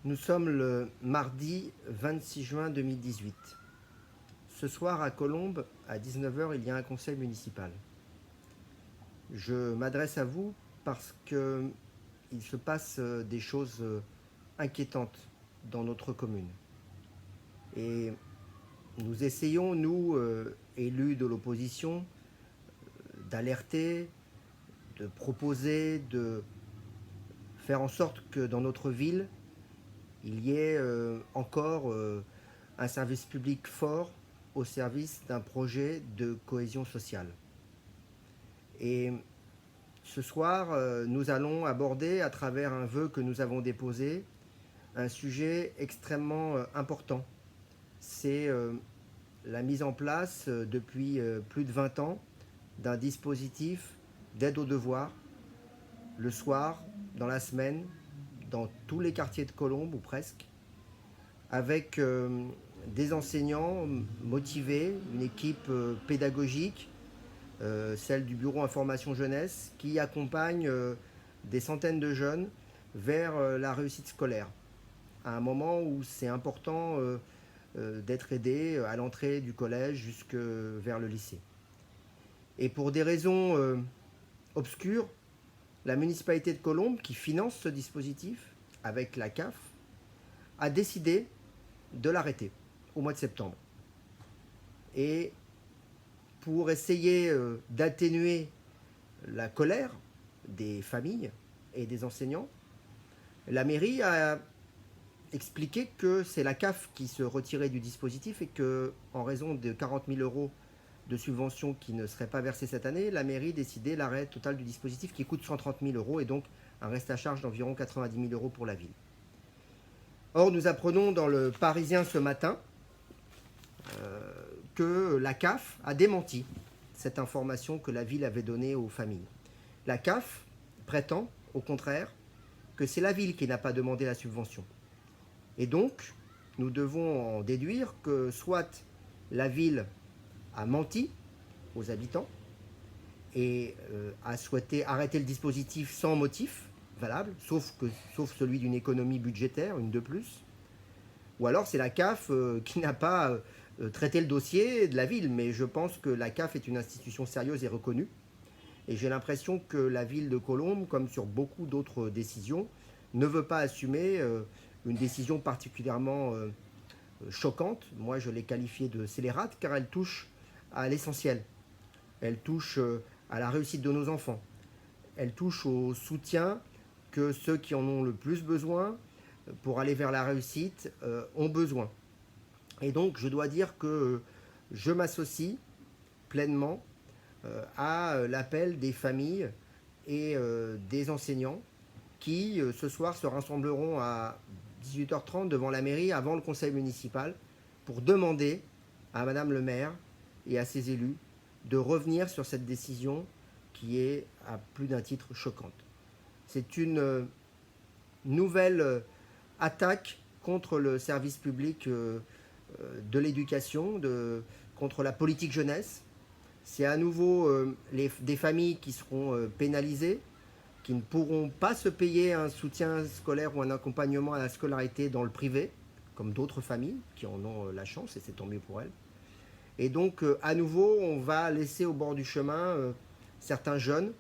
Nous sommes le mardi 26 juin 2018. Ce soir à Colombes, à 19h, il y a un conseil municipal. Je m'adresse à vous parce qu'il se passe des choses inquiétantes dans notre commune. Et nous essayons, nous, élus de l'opposition, d'alerter, de proposer, de faire en sorte que dans notre ville, il y ait encore un service public fort au service d'un projet de cohésion sociale. Et ce soir, nous allons aborder, à travers un vœu que nous avons déposé, un sujet extrêmement important. C'est la mise en place, depuis plus de 20 ans, d'un dispositif d'aide aux devoirs, le soir, dans la semaine, dans tous les quartiers de Colombes, ou presque, avec des enseignants motivés, une équipe pédagogique, celle du bureau information jeunesse, qui accompagne des centaines de jeunes vers la réussite scolaire, à un moment où c'est important d'être aidé à l'entrée du collège jusque vers le lycée. Et pour des raisons obscures, la municipalité de Colombes, qui finance ce dispositif avec la CAF, a décidé de l'arrêter au mois de septembre. Et pour essayer d'atténuer la colère des familles et des enseignants, la mairie a expliqué que c'est la CAF qui se retirait du dispositif et que, en raison de 40 000 euros de subventions qui ne seraient pas versées cette année, la mairie décidait l'arrêt total du dispositif qui coûte 130 000 euros et donc un reste à charge d'environ 90 000 euros pour la ville. Or, nous apprenons dans le Parisien ce matin que la CAF a démenti cette information que la ville avait donnée aux familles. La CAF prétend, au contraire, que c'est la ville qui n'a pas demandé la subvention. Et donc, nous devons en déduire que soit la ville a menti aux habitants et a souhaité arrêter le dispositif sans motif valable, sauf celui d'une économie budgétaire, une de plus, ou alors c'est la CAF qui n'a pas traité le dossier de la ville. Mais je pense que la CAF est une institution sérieuse et reconnue. Et j'ai l'impression que la ville de Colombes, comme sur beaucoup d'autres décisions, ne veut pas assumer une décision particulièrement choquante. Moi, je l'ai qualifiée de scélérate car elle touche à l'essentiel. Elle touche à la réussite de nos enfants. Elle touche au soutien que ceux qui en ont le plus besoin pour aller vers la réussite ont besoin. Et donc, je dois dire que je m'associe pleinement à l'appel des familles et des enseignants qui, ce soir, se rassembleront à 18h30 devant la mairie avant le conseil municipal pour demander à Madame le maire et à ses élus de revenir sur cette décision qui est à plus d'un titre choquante. C'est une nouvelle attaque contre le service public de l'éducation, contre la politique jeunesse. C'est à nouveau des familles qui seront pénalisées, qui ne pourront pas se payer un soutien scolaire ou un accompagnement à la scolarité dans le privé, comme d'autres familles qui en ont la chance, et c'est tant mieux pour elles. Et donc, à nouveau, on va laisser au bord du chemin certains jeunes.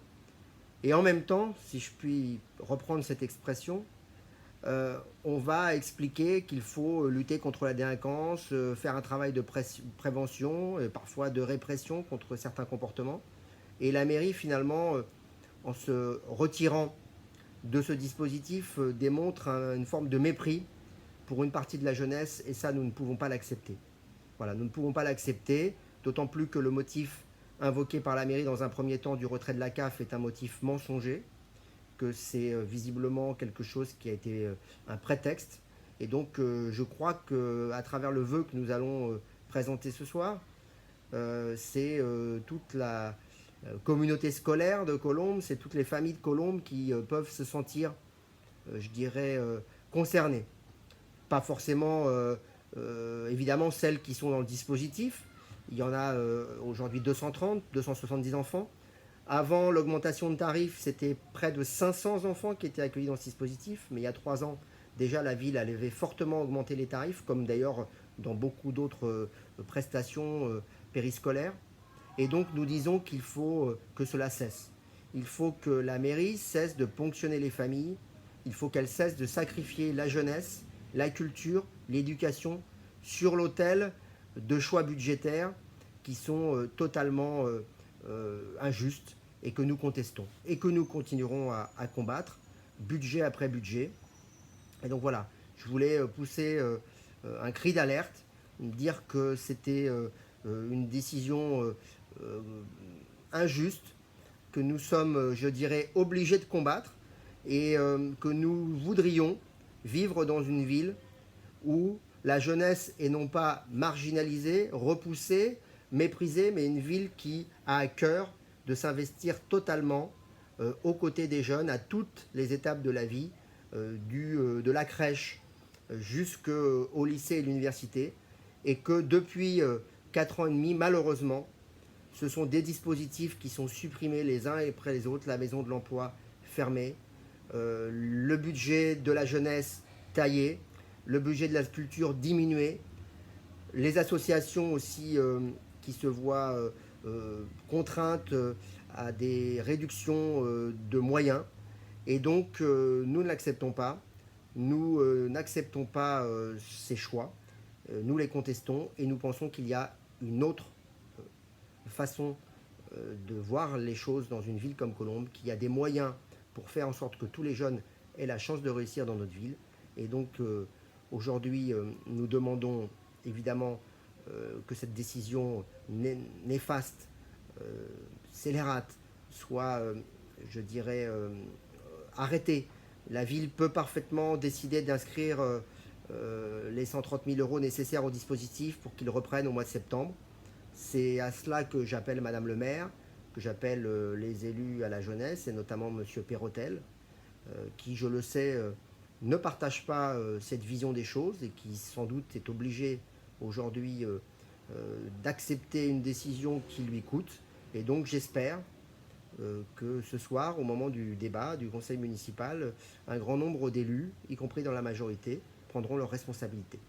Et en même temps, si je puis reprendre cette expression, on va expliquer qu'il faut lutter contre la délinquance, faire un travail de prévention et parfois de répression contre certains comportements. Et la mairie, finalement, en se retirant de ce dispositif, démontre une forme de mépris pour une partie de la jeunesse, et ça, nous ne pouvons pas l'accepter. Voilà, nous ne pouvons pas l'accepter, d'autant plus que le motif invoqué par la mairie dans un premier temps du retrait de la CAF est un motif mensonger, que c'est visiblement quelque chose qui a été un prétexte. Et donc je crois qu'à travers le vœu que nous allons présenter ce soir, c'est toute la communauté scolaire de Colombes, c'est toutes les familles de Colombes qui peuvent se sentir, je dirais, concernées. Pas forcément, évidemment, celles qui sont dans le dispositif. Il y en a aujourd'hui 230, 270 enfants. Avant l'augmentation de tarifs, c'était près de 500 enfants qui étaient accueillis dans ce dispositif, mais il y a 3 ans, Déjà, la ville avait fortement augmenté les tarifs, comme d'ailleurs dans beaucoup d'autres prestations périscolaires. Et donc, nous disons qu'il faut que cela cesse. Il faut que la mairie cesse de ponctionner les familles. Il faut qu'elle cesse de sacrifier la jeunesse, la culture, l'éducation sur l'autel de choix budgétaires qui sont totalement injustes et que nous contestons et que nous continuerons à combattre, budget après budget. Et donc voilà, je voulais pousser un cri d'alerte, dire que c'était une décision injuste, que nous sommes, je dirais, obligés de combattre et que nous voudrions vivre dans une ville où la jeunesse est non pas marginalisée, repoussée, méprisée, mais une ville qui a à cœur de s'investir totalement aux côtés des jeunes à toutes les étapes de la vie, de la crèche jusqu'au lycée et l'université, et que depuis 4 ans et demi, malheureusement, ce sont des dispositifs qui sont supprimés les uns après les autres, la maison de l'emploi fermée, le budget de la jeunesse taillé, le budget de la culture diminué, les associations aussi qui se voient contraintes à des réductions de moyens. Et donc, nous ne l'acceptons pas. Nous n'acceptons pas ces choix. Nous les contestons et nous pensons qu'il y a une autre façon de voir les choses dans une ville comme Colombes, qu'il y a des moyens pour faire en sorte que tous les jeunes aient la chance de réussir dans notre ville. Et donc, aujourd'hui, nous demandons évidemment que cette décision néfaste, scélérate, soit, je dirais, arrêtée. La ville peut parfaitement décider d'inscrire les 130 000 euros nécessaires au dispositif pour qu'il reprenne au mois de septembre. C'est à cela que j'appelle Madame le maire, que j'appelle les élus à la jeunesse, et notamment Monsieur Perrotel, qui, je le sais, ne partage pas cette vision des choses et qui, sans doute, est obligé aujourd'hui d'accepter une décision qui lui coûte. Et donc, j'espère que ce soir, au moment du débat du conseil municipal, un grand nombre d'élus, y compris dans la majorité, prendront leurs responsabilités.